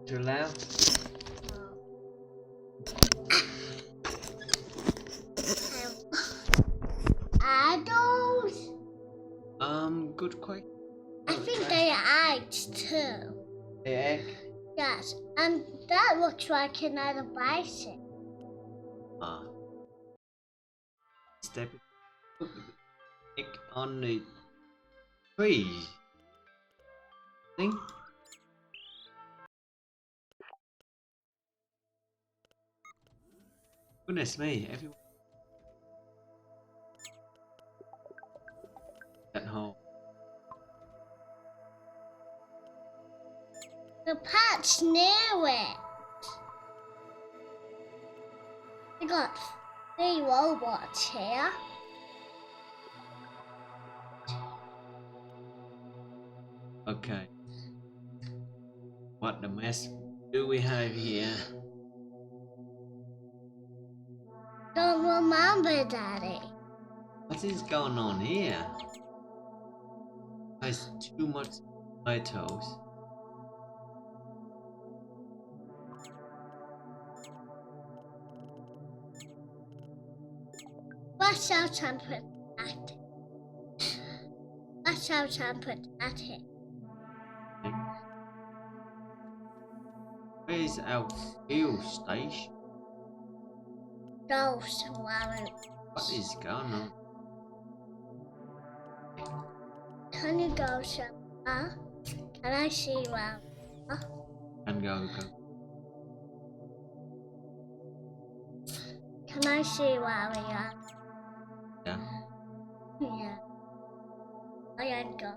toแล้ว Adults? Good question. I think they act too. They egg. Yes, and that looks like another bison. Step egg on the tree. Thing. Goodness me, everyone. At home. The pat's near it. We got 3 robots here. Okay. What the mess do we have here? Don't remember, Daddy. What is going on here? There's too much tomatoes. Watch out and put that. Watch out and put that in. Where's our fuel station? Those weren't. What is going on? Can you go somewhere? Can I see where? And go. Can I see where we are? Yeah. Yeah. I ain't go.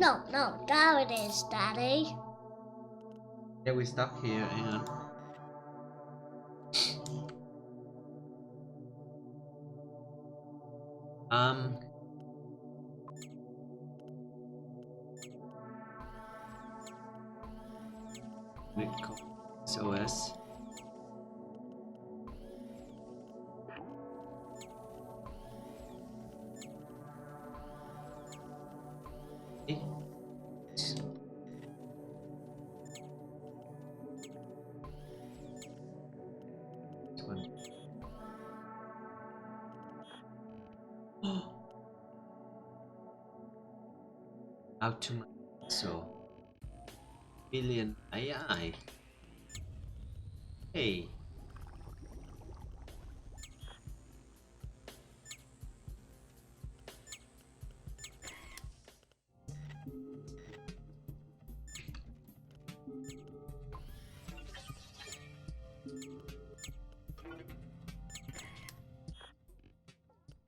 No, there it is, Daddy. Yeah, we stuck here. Hang on. SOS. Out to my so billion AI. Hey.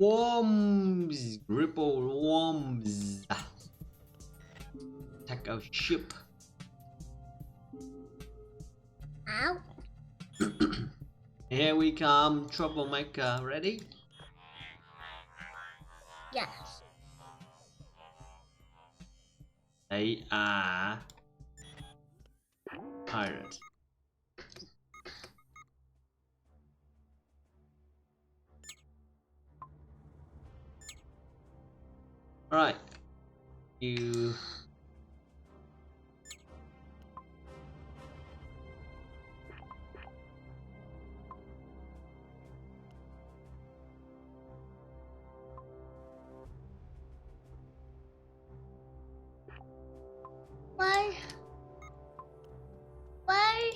Worms, ripple worms. Attack our ship. Ow. Here we come, troublemaker. Ready? Yes. They are pirates. Alright. You Why?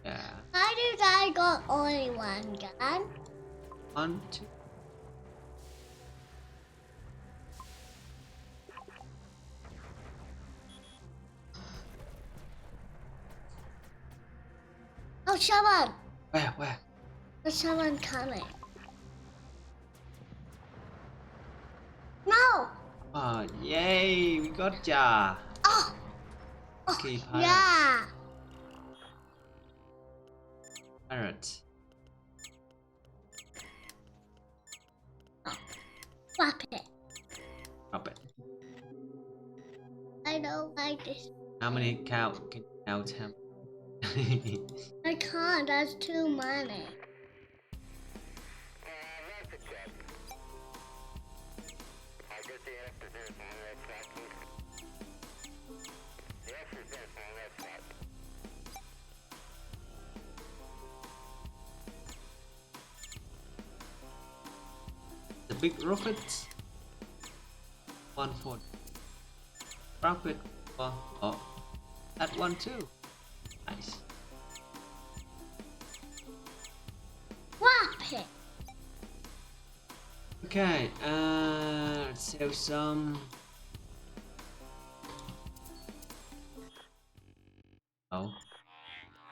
yeah. Why did I got only one gun? 1, 2. Oh, someone! Where? There's someone coming. No! Oh, yay! We got ya. Oh! Okay, pirate. Yeah! Pirate. Drop it. Drop it. I don't like this. How many can you count him? I can't, that's too many. Yes, The big rocket. One for rocket. Oh, that one too. Nice. Whop it. Okay, let's save some. Oh,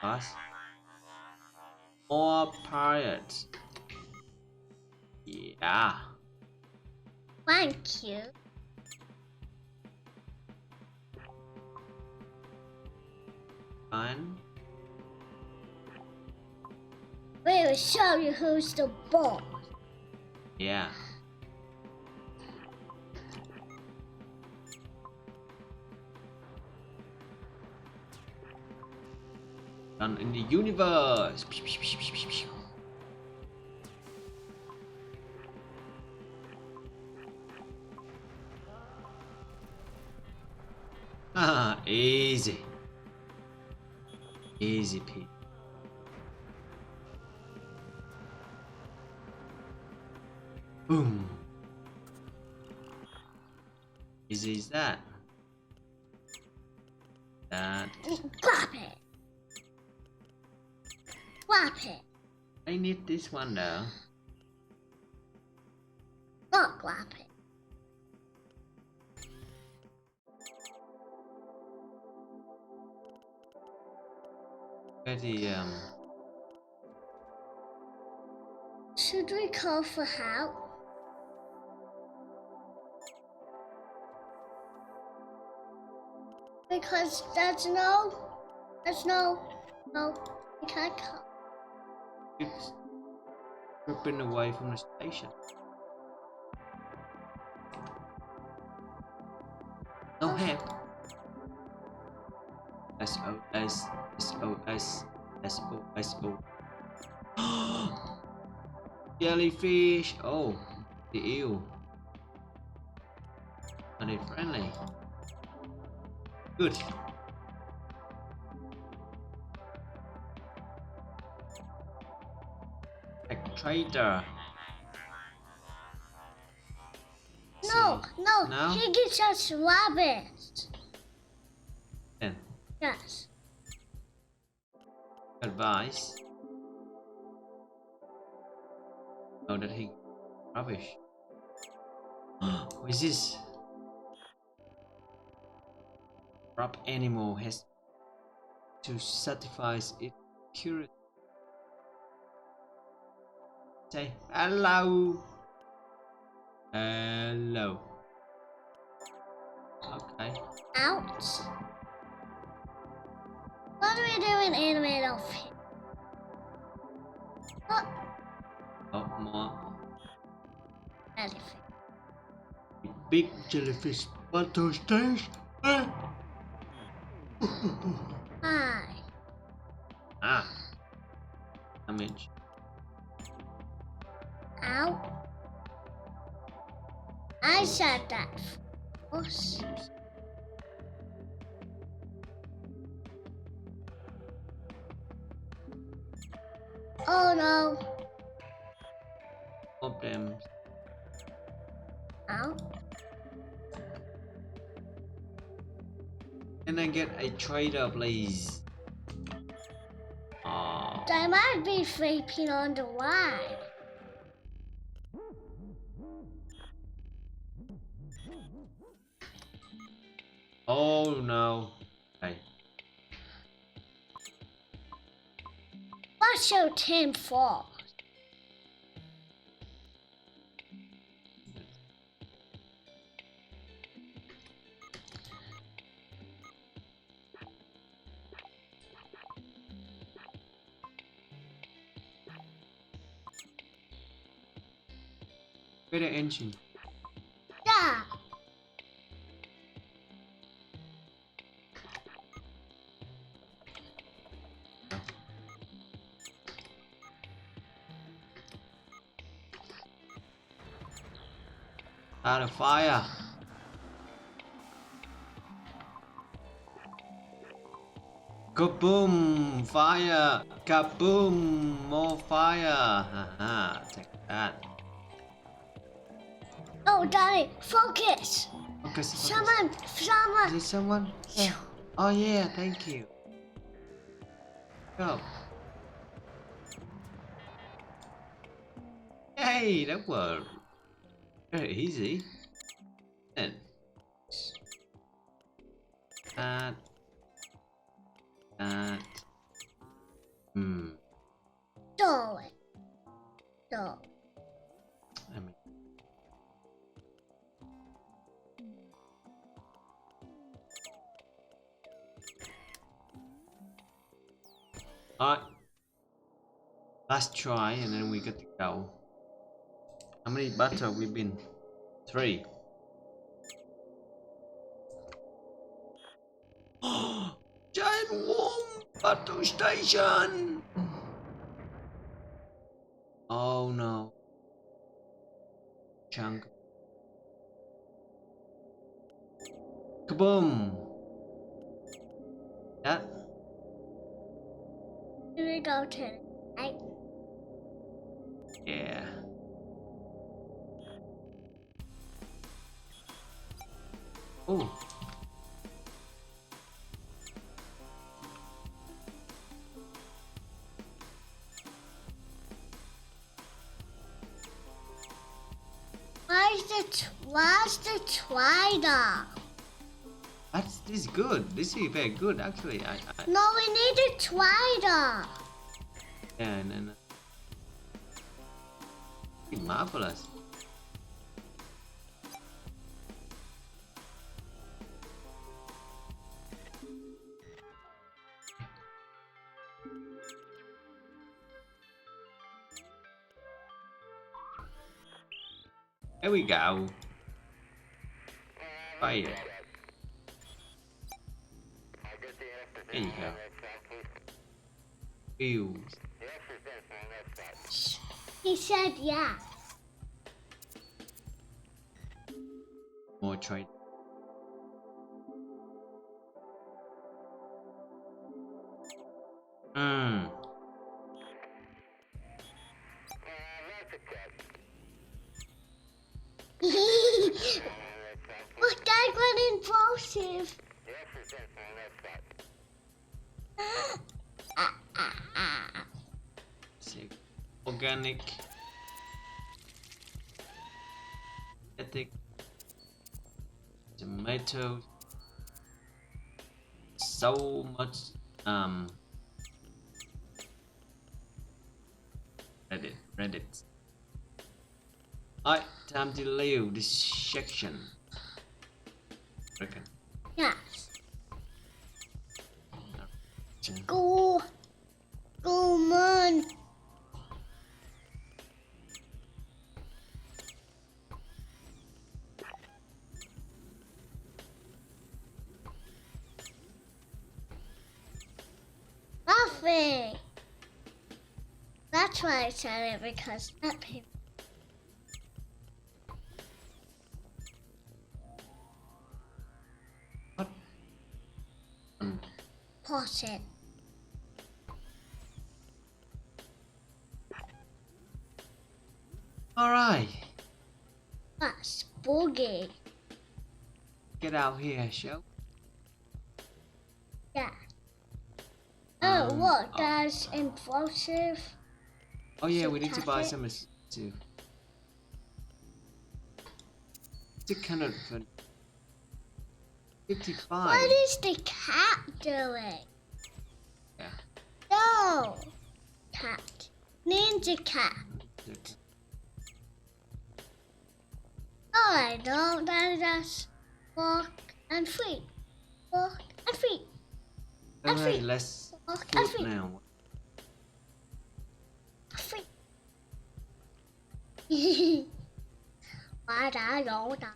us. More pirates. Yeah. Thank you. Fine. We will show you who's the boss. Yeah. Done in the universe. Ah, easy. Easy peasy. Boom. Easy as that. That. Whop it. Whop it. I need this one though. Not whop it. Where the Should we call for help? Because there's no, we can't call. it's ripping away from the station? No help. SOS, SOS, SOS. Jellyfish. Oh, the eel. Are they friendly? Good. A traitor. No, No? he gets us rabbits. Then Yes. advice. Know that he rubbish. What is this? Prop animal has to satisfy its curiosity. Say hello. Hello. Okay. Ouch. What are we doing animate off here? Oh, Oh, more elephant. big jellyfish butter stage. Hi. Ah. Damage. Ow. I said that first. Oh no. Of them. Ow. Can I get a trader, please? Oh. They might be sleeping on the line. Oh no. Okay. What's your team for? Where the engine? Yeah. Out of fire. Kaboom! Fire! Kaboom! More fire! Haha, take that. Oh, Daddy, focus! Focus, focus. Someone, Is someone. it someone? Yeah. Oh yeah, thank you. Go. Hey, that was very easy. Then that, that. Hmm. Do it. Do. I mean, alright. Last try, and then we get to go. How many battle have we been? 3. Giant worm battle station. Oh no. Chunk. Kaboom. Yeah. Here we go to right. Yeah. Oh. Why's the twider? This is good. This is very good actually. No, we need a twider. Yeah, no. Marvelous. There we go. Fire. There you go. Wheels. He said yeah. More trade. Hmm. Look, Dad got impulsive. Sick. Organic. Ethic. Tomatoes. So much Reddit. Alright, time to leave this section. Reckon. Yes. Go. Go, man. Nothing. That's why I said it, because that people. What? Pause it. Alright. That's boogie. Get out here, show. Yeah. Oh, look, Oh. that's impulsive. Oh yeah, we need to buy Cat it? some too. It's a kind of 55. What is the cat doing? Yeah. No. Cat. Ninja cat. No, I don't. That's walk and free. Walk and free. And Alright, free. let's Walk and food free. now. Free. Why đã dỗ ta?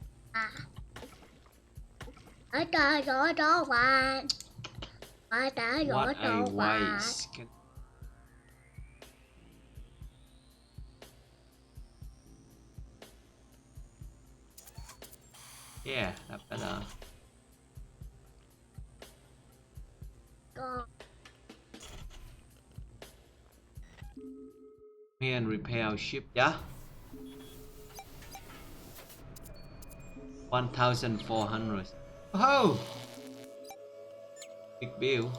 Ở trời dỗ đó hoài. Why đã dỗ What a đó hoài. waste. Yeah, that better. Go. Here and repair our ship, yeah? 1,400. Oh! Big bill.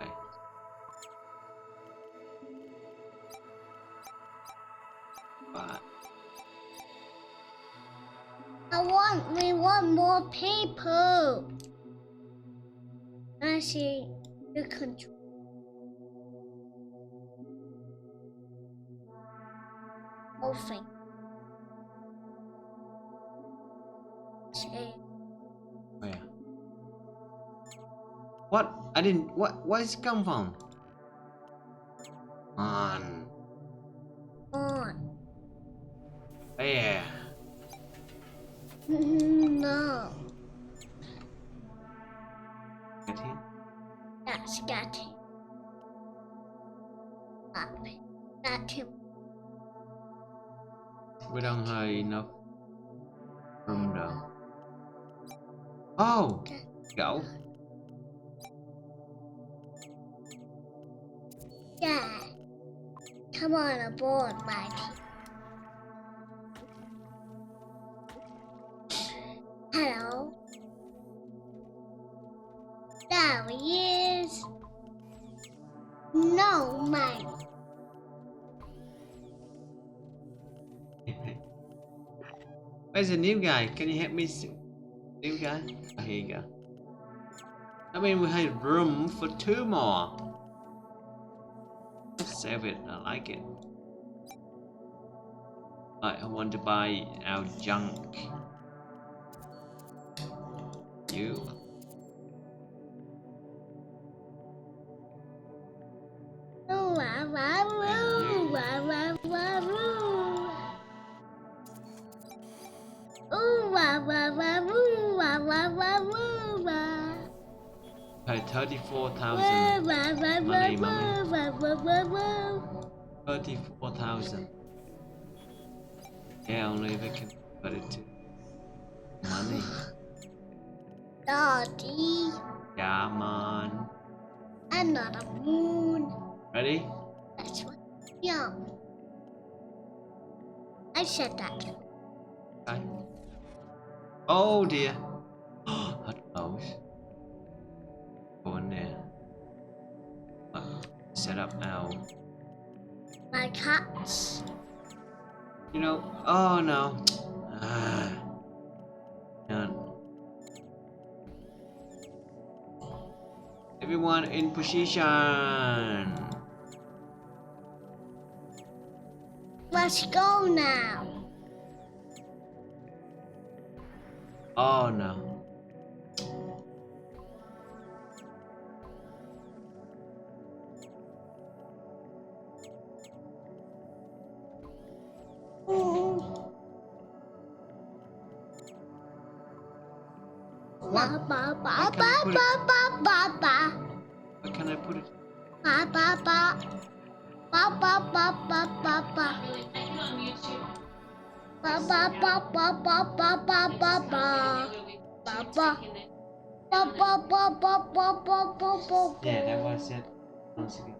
Okay. But we want more people. I see the control. Thing. where? What? I didn't. What? Where is it come from? On. Where? No. Get him? That's got him. Up. Got him. We don't have enough room though. Oh! Go. Yeah. Come on aboard, Mikey. Hello. There he is. No, Mike. Where's the new guy? Can you help me? New guy? Oh, here you go. I mean, we have room for 2 more. Save it. I like it. Right, I want to buy our junk. You. Ooh, wah, wah, woo, wah, wah, wah, woo. Ooh, wah, wah, wah, woo, wah, wah, wah, woo, wah. Pay 34,000. Wah, wah, wah, Money, wah, mommy. wah, wah, wah, wah. 34,000. Yeah, only they can put it to money. Daddy, Yeah, man. another moon. Ready? That's what. Yeah. I said that. Okay. Oh dear. Hot close. Go in there. Set up our. My cats. You know. Oh no. Ah. Can't. Everyone in position. Let's go now. Oh no. What? Ba, ba, Where can I ba, put ba, it? ba, ba, ba. Where can I put it? Ba, ba, ba. Ba, ba, ba, ba, ba, ba. Ba, ba, ba, ba, ba, ba, ba, ba, ba. Ba, ba. Ba, ba, ba, ba, ba, ba, ba, ba. Yeah, that was it. Once again.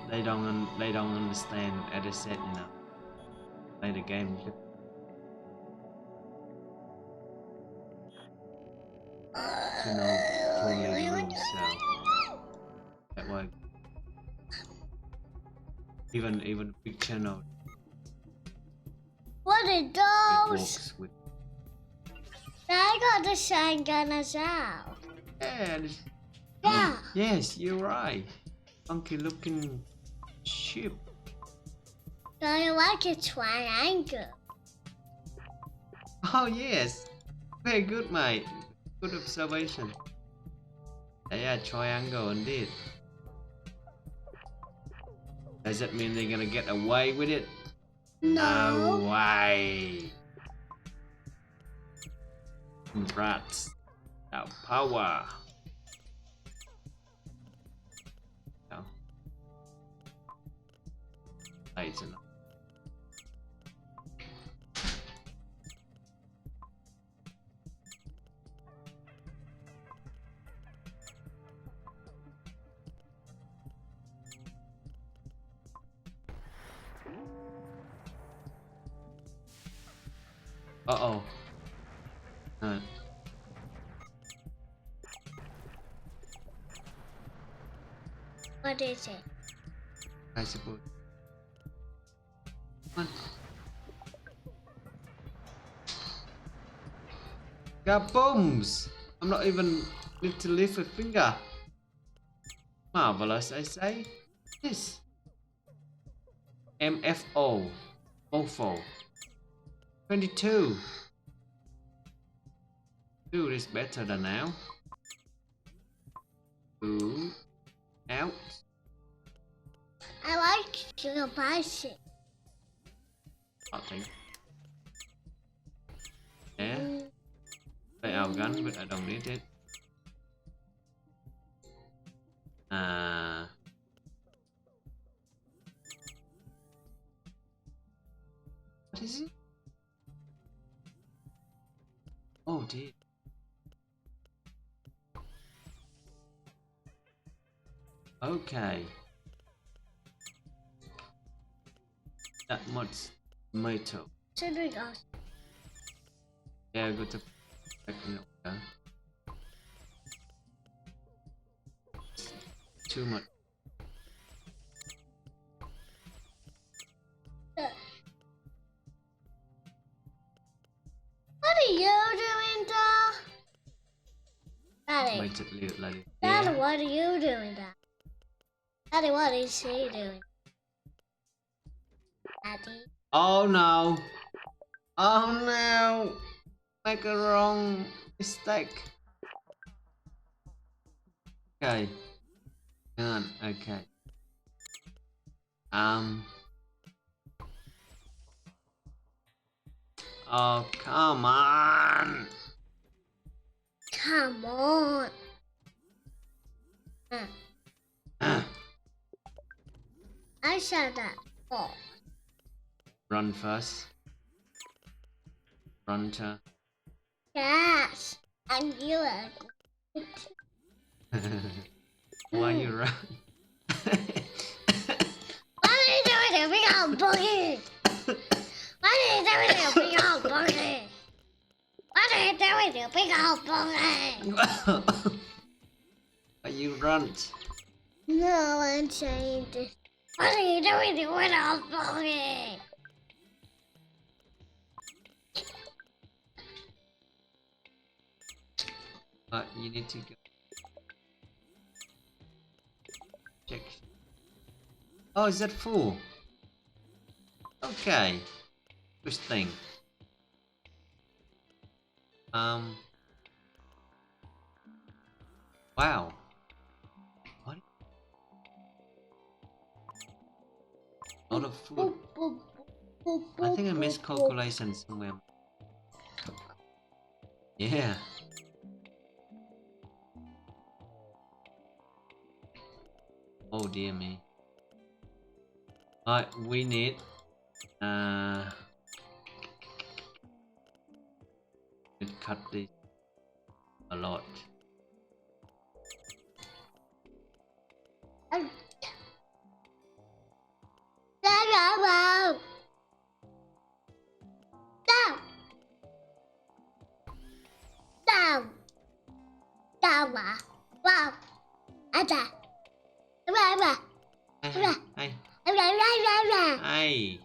They don't understand as I said, you know. Play the game. You know, totally the rules, so that way even big channel What are it those? works with. I got the shotgun as well. Yeah, Yeah. yes, you're right. Funky looking ship. Do you like a triangle? Oh yes, very good, mate. Good observation. Yeah, triangle indeed. Does that mean they're gonna get away with it? No No. way. Rats. Our power. No. Lights enough. Uh-oh. Uh, What is it? I suppose. Come on. Kabooms! I'm not even need to lift a finger. Marvelous, I say. This. MFO. Mofo. 22. Dude is better than now. Ooh. Out. I like sugar spicy. Okay. Yeah. Play our gun, but I don't need it. What is it? Oh dear. Okay. That much tomato. Should we go? Yeah, go to back in order. Too much. What are you doing, Dad? Daddy. Wait a little like Daddy, yeah. what are you doing, Dad? Daddy, what is she doing? Daddy. Oh no! Oh no! Make a wrong mistake. Okay. Hang on. Okay. Oh come on! Come on. I said that. Oh. Run first. Run to. Yes. And you are. Why you run? What are you doing there, big old boogie? What are you doing there, big old boogie? What are you doing there, big old boogie? Why you run? No, I'm saying this. What are you doing there, big old boogie? You need to go. Check. Oh, is that full? Okay. First thing. Wow. What? A lot of food. I think I miscalculation somewhere. Yeah. Oh dear me. We need to cut this a lot. Hey, hey,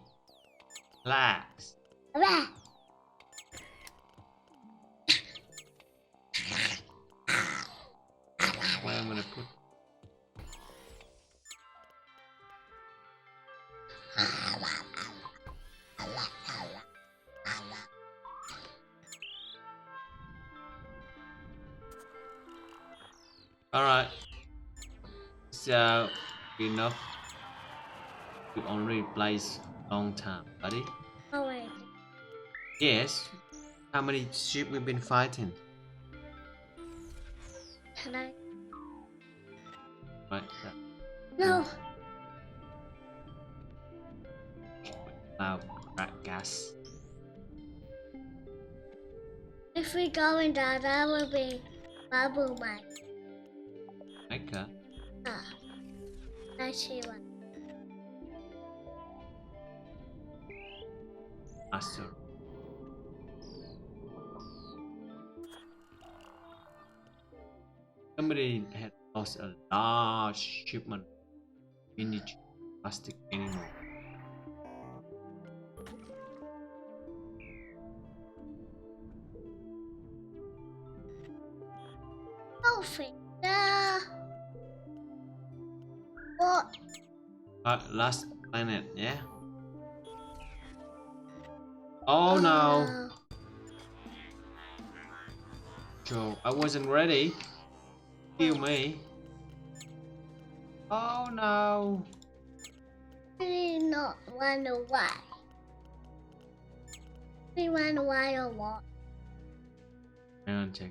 relax. Where I'm gonna put. Alright. So enough to only place long time, buddy. Oh wait. Yes. How many sheep we've been fighting? Can I? Right. No. Now rat gas. If we go in there, that will be bubble mine. Okay. I see one. Master. somebody had lost a large shipment of miniature plastic animal. Open the what? Last planet, yeah? Oh no! Joe, I wasn't ready. Kill me. Oh no! We not run away. We run away a lot. Hang on, check.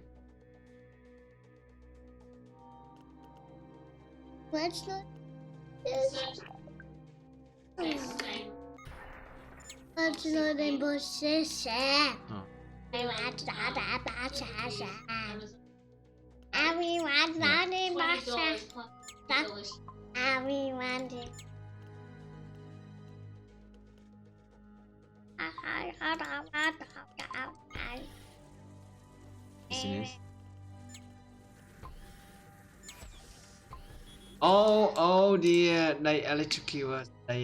What's not this? What's not in position? Oh. Everyone's not in position. Everyone's not in position. Everyone's in. Business. Oh dear, they electrocute us. They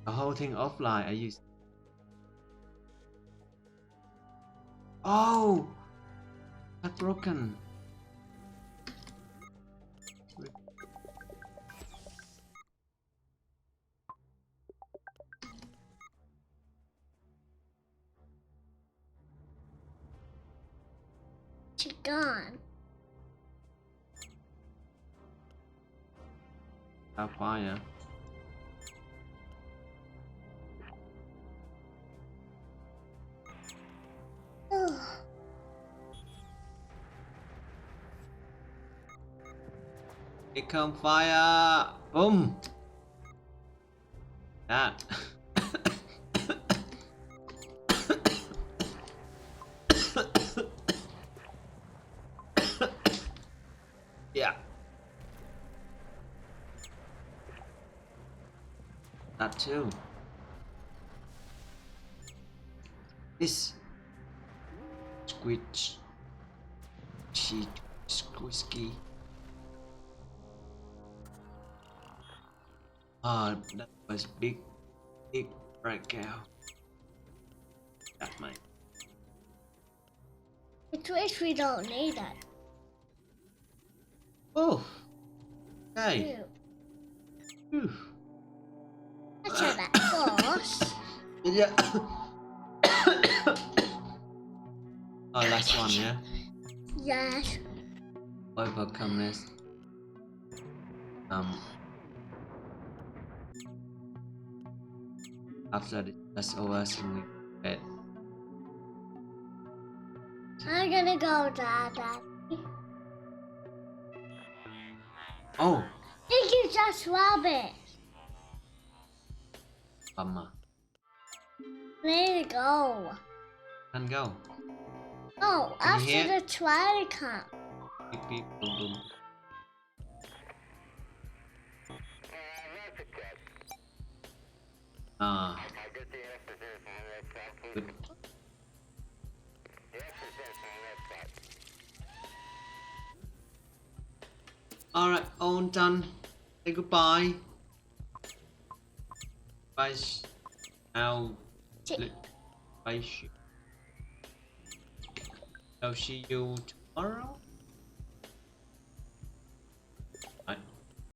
the whole thing offline. I used. Oh, that's broken. She's gone. Fire. Here come fire! Boom! That. Yeah. That too. This squidge sheet squisky. Ah, that was big right cow. That might. It's wish we don't need it. Oh. Hey. Whew. I said that first. Yeah. Oh, last one, yeah? Yes. Overcome this. After that's over, so we get. I'm gonna go, Daddy. Oh, Think you just rubbish. bummer. Let it go. Can go. Oh, Can you hear? after the try come. Beep beep boom boom. Ah. Good. Alright, all done. Say goodbye. Bye. Now. Bye. I'll see you tomorrow.